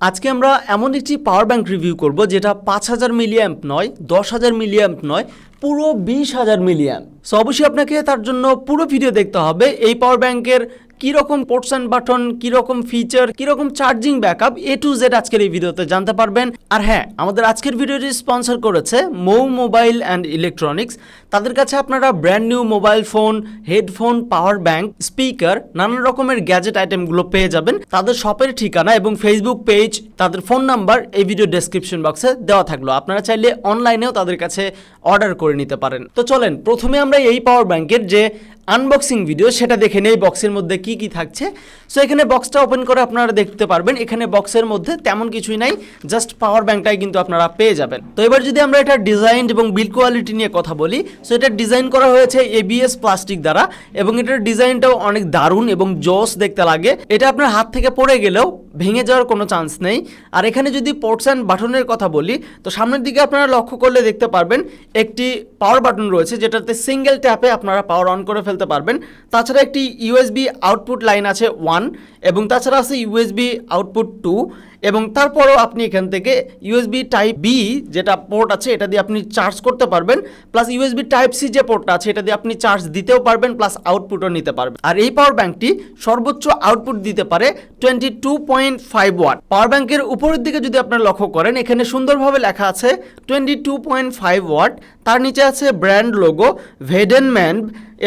আজকে আমরা এমন একটি পাওয়ার ব্যাংক রিভিউ করব যেটা 5000 মিলিঅ্যাম্প নয়, 10000 মিলিঅ্যাম্প নয়, পুরো 20000 মিলিঅ্যাম্প। সো অবশ্যই আপনাকে তার জন্য পুরো ভিডিও দেখতে হবে। এই পাওয়ার ব্যাংকের কীরকম পোর্টস অ্যান্ড বাটন, কীরকম ফিচার, কীরকম charging backup, A to Z আজকের এই ভিডিওতে জানতে পারবেন। আর হ্যাঁ, আমাদের আজকের ভিডিওটি স্পন্সর করেছে মৌ মোবাইল অ্যান্ড ইলেকট্রনিক্স। তাদের কাছে আপনারা brand new mobile phone, headphone, power bank, speaker, নানান রকমের গ্যাজেট আইটেমগুলো পেয়ে যাবেন। তাদের শপের ঠিকানা এবং ফেসবুক পেজ, তাদের ফোন নাম্বার এই ভিডিও ডেসক্রিপশন বক্সে দেওয়া থাকলো। আপনারা চাইলে অনলাইনেও তাদের কাছে অর্ডার করে নিতে পারেন। তো চলেন প্রথমে আমরা এই পাওয়ার ব্যাংকের যে আনবক্সিং ভিডিও সেটা দেখে নেই, বক্সের মধ্যে কি কি থাকছে। সো এখানে বক্সটা ওপেন করে আপনারা দেখতে পারবেন এখানে বক্সের মধ্যে তেমন কিছুই নাই, জাস্ট পাওয়ার ব্যাংকটাই কিন্তু আপনারা পেয়ে যাবেন। তো এবার যদি আমরা এটার ডিজাইন এবং বিল্ড কোয়ালিটি নিয়ে কথা বলি, সো এটা ডিজাইন করা হয়েছে ABS প্লাস্টিক দ্বারা এবং এটার ডিজাইনটাও অনেক দারুণ এবং জোস দেখতে লাগে। এটা আপনার হাত থেকে পড়ে গেলেও ভেঙে যাওয়ার কোনো চান্স নেই। আর এখানে যদি পোর্টস অ্যান্ড বাটনের কথা বলি, তো সামনের দিকে আপনারা লক্ষ্য করলে দেখতে পারবেন একটি পাওয়ার বাটন রয়েছে যেটাতে সিঙ্গেল ট্যাপে আপনারা পাওয়ার অন করে ফেলতে পারবেন। তাছাড়া একটি USB আউটপুট লাইন আছে 1 এবং তাছাড়া আছে USB আউটপুট 2 এবং তারপরও আপনি এখান থেকে USB টাইপ B যেটা পোর্ট আছে এটা দিয়ে আপনি চার্জ করতে পারবেন, প্লাস USB টাইপ C যে পোর্টটা আছে এটা দিয়ে আপনি চার্জ দিতেও পারবেন, প্লাস আউটপুটও নিতে পারবেন। আর এই পাওয়ার ব্যাংকটি সর্বোচ্চ আউটপুট দিতে পারে 22.5 ওয়াট। পাওয়ার ব্যাংকের উপরের দিকে যদি আপনারা লক্ষ্য করেন এখানে সুন্দরভাবে লেখা আছে 22.5 ওয়াট, তার নিচে আছে ব্র্যান্ড লোগো ভেডেনম্যান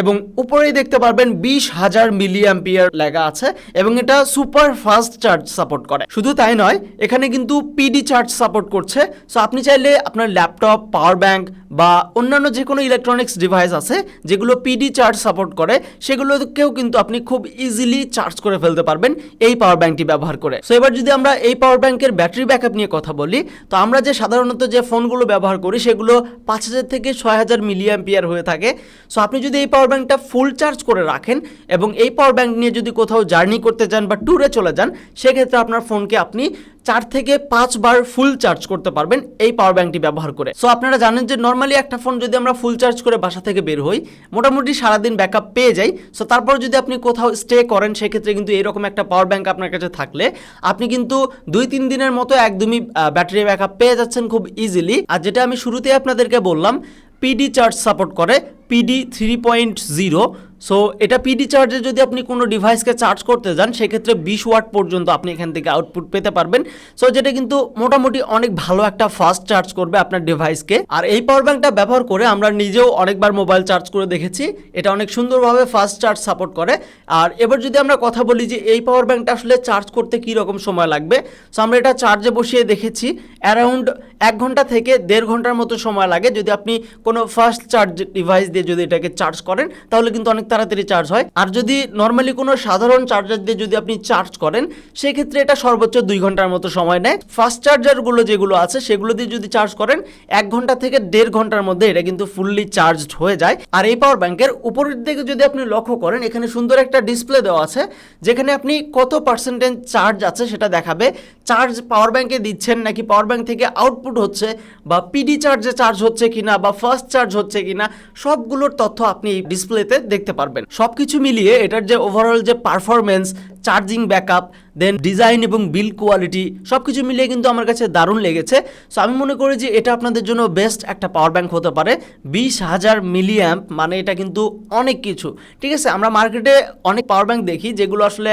এবং উপরেই দেখতে পারবেন 20000 মিলিঅ্যাম্পিয়ার লেখা আছে এবং এটা সুপার ফাস্ট চার্জ সাপোর্ট করে। শুধু তাই নয়, এখানে কিন্তু PD চার্জ সাপোর্ট করছে। সো আপনি চাইলে আপনার ল্যাপটপ, পাওয়ার ব্যাংক বা অন্যান্য যে কোনো ইলেকট্রনিক্স ডিভাইস আছে যেগুলো PD চার্জ সাপোর্ট করে সেগুলোকেও কিন্তু আপনি খুব ইজিলি চার্জ করে ফেলতে পারবেন এই পাওয়ার ব্যাংকটি ব্যবহার করে। সো এবার যদি আমরা এই পাওয়ার ব্যাংকের ব্যাটারি ব্যাকআপ নিয়ে কথা বলি, তো আমরা যে সাধারণত যে ফোনগুলো ব্যবহার করি সেগুলো 5000 থেকে 6000 মিলিঅ্যাম্পিয়ার হয়ে থাকে। সো আপনি যদি এই পাওয়ার ব্যাংকটা ফুল চার্জ করে রাখেন এবং এই পাওয়ার ব্যাংক নিয়ে যদি কোথাও জার্নি করতে যান বা ট্যুরে চলে যান, সেক্ষেত্রে আপনার ফোনকে আপনি 4 থেকে 5 বার ফুল চার্জ করতে পারবেন এই পাওয়ার ব্যাংকটি ব্যবহার করে। সো আপনারা জানেন যে নর্মালি একটা ফোন যদি আমরা ফুল চার্জ করে বাসা থেকে বের হই মোটামুটি সারাদিন ব্যাকআপ পেয়ে যাই। সো তারপর যদি আপনি কোথাও স্টে করেন সেক্ষেত্রে কিন্তু এরকম একটা পাওয়ার ব্যাংক আপনার কাছে থাকলে আপনি কিন্তু 2-3 দিনের মতো একদমই ব্যাটারি ব্যাকআপ পেয়ে যাচ্ছেন খুব ইজিলি। আর যেটা আমি শুরুতেই আপনাদেরকে বললাম PD চার্জ সাপোর্ট করে, PD 3.0। সো এটা PD চার্জে যদি আপনি কোনো ডিভাইসকে চার্জ করতে যান সেক্ষেত্রে 20 ওয়াট পর্যন্ত আপনি এখান থেকে আউটপুট পেতে পারবেন। সো যেটা কিন্তু মোটামুটি অনেক ভালো একটা ফাস্ট চার্জ করবে আপনার ডিভাইসকে। আর এই পাওয়ার ব্যাংকটা ব্যবহার করে আমরা নিজেও অনেকবার মোবাইল চার্জ করে দেখেছি, এটা অনেক সুন্দরভাবে ফাস্ট চার্জ সাপোর্ট করে। আর এবার যদি আমরা কথা বলি যে এই পাওয়ার ব্যাংকটা আসলে চার্জ করতে কী রকম সময় লাগবে, সো আমরা এটা চার্জে বসিয়ে দেখেছি অ্যারাউন্ড 1 ঘন্টা থেকে 1.5 ঘন্টার মতো সময় লাগে। যদি আপনি কোনো ফাস্ট চার্জ ডিভাইস দিয়ে যদি এটাকে চার্জ করেন তাহলে কিন্তু অনেক তাড়াতাড়ি চার্জ হয়। আর যদি নর্মালি কোনো সাধারণ চার্জার দিয়ে যদি আপনি চার্জ করেন সেক্ষেত্রে এটা সর্বোচ্চ 2 ঘন্টার মতো সময় নেয়। ফাস্ট চার্জারগুলো যেগুলো আছে সেগুলো দিয়ে যদি চার্জ করেন 1 ঘন্টা থেকে 1.5 ঘন্টার মধ্যে এটা কিন্তু ফুললি চার্জড হয়ে যায়। আর এই পাওয়ার ব্যাংকের উপরের দিকে যদি আপনি লক্ষ্য করেন এখানে সুন্দর একটা ডিসপ্লে দেওয়া আছে যেখানে আপনি কত পার্সেন্টেজ চার্জ আছে সেটা দেখাবে। চার্জ পাওয়ার ব্যাংকে দিচ্ছেন নাকি পাওয়ার ব্যাংক থেকে আউটপুট হচ্ছে বা PD চার্জে চার্জ হচ্ছে কিনা বা ফাস্ট চার্জ হচ্ছে কিনা সবগুলোর তথ্য আপনি এই ডিসপ্লেতে দেখতে পারবেন। সবকিছু মিলিয়ে এটার যে ওভারঅল যে পারফরমেন্স, চার্জিং ব্যাকআপ, দেন ডিজাইন এবং বিল্ড কোয়ালিটি সবকিছু মিলিয়ে কিন্তু আমার কাছে দারুণ লেগেছে। সো আমি মনে করি যে এটা আপনাদের জন্য বেস্ট একটা পাওয়ার ব্যাংক হতে পারে। 20000 মিলিঅ্যাম্প মানে এটা কিন্তু অনেক কিছু। ঠিক আছে, আমরা মার্কেটে অনেক পাওয়ার ব্যাংক দেখি যেগুলো আসলে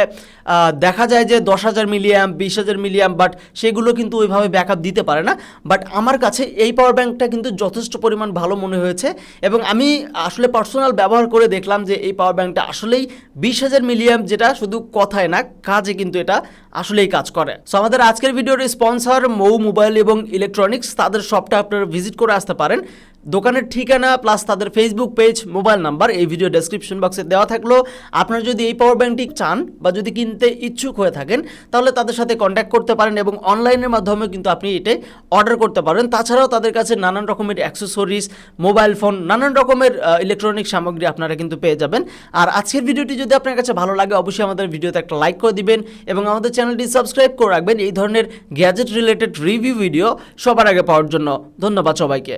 দেখা যায় যে 10000 মিলিঅ্যাম্প, 20000 মিলিঅ্যাম্প, বাট সেগুলো কিন্তু ওইভাবে ব্যাকআপ দিতে পারে না। বাট আমার কাছে এই পাওয়ার ব্যাংকটা কিন্তু যথেষ্ট পরিমাণ ভালো মনে হয়েছে এবং আমি আসলে পার্সোনাল ব্যবহার করে দেখলাম যে এই পাওয়ার ব্যাংকটা আসলেই 20000 মিলিঅ্যাম্প যেটা শুধু কথায় না, কাজে কিন্তু এটা আসলেই কাজ করে। সো আমাদের আজকের ভিডিওর স্পন্সর মৌ মোবাইল এবং ইলেকট্রনিক্স, তাদের শপটা আপনারা ভিজিট করে আসতে পারেন। দোকানের ঠিকানা প্লাস তাদের ফেসবুক পেজ, মোবাইল নাম্বার এই ভিডিও ডেসক্রিপশন বক্সে দেওয়া থাকলো। আপনারা যদি এই পাওয়ার ব্যাংকটি চান বা যদি কিনতে ইচ্ছুক হয়ে থাকেন তাহলে তাদের সাথে কন্ট্যাক্ট করতে পারেন এবং অনলাইনের মাধ্যমে কিন্তু আপনি এটা অর্ডার করতে পারেন। তাছাড়াও তাদের কাছে নানান রকমের অ্যাক্সেসরিজ, মোবাইল ফোন, নানান রকমের ইলেকট্রনিক সামগ্রী আপনারা কিন্তু পেয়ে যাবেন। আর আজকের ভিডিওটি যদি আপনার কাছে ভালো লাগে অবশ্যই আমাদের ভিডিওতে একটা লাইক করে দিবেন এবং আমাদের চ্যানেলটি সাবস্ক্রাইব করে রাখবেন এই ধরনের গ্যাজেট রিলেটেড রিভিউ ভিডিও সবার আগে পাওয়ার জন্য। ধন্যবাদ সবাইকে।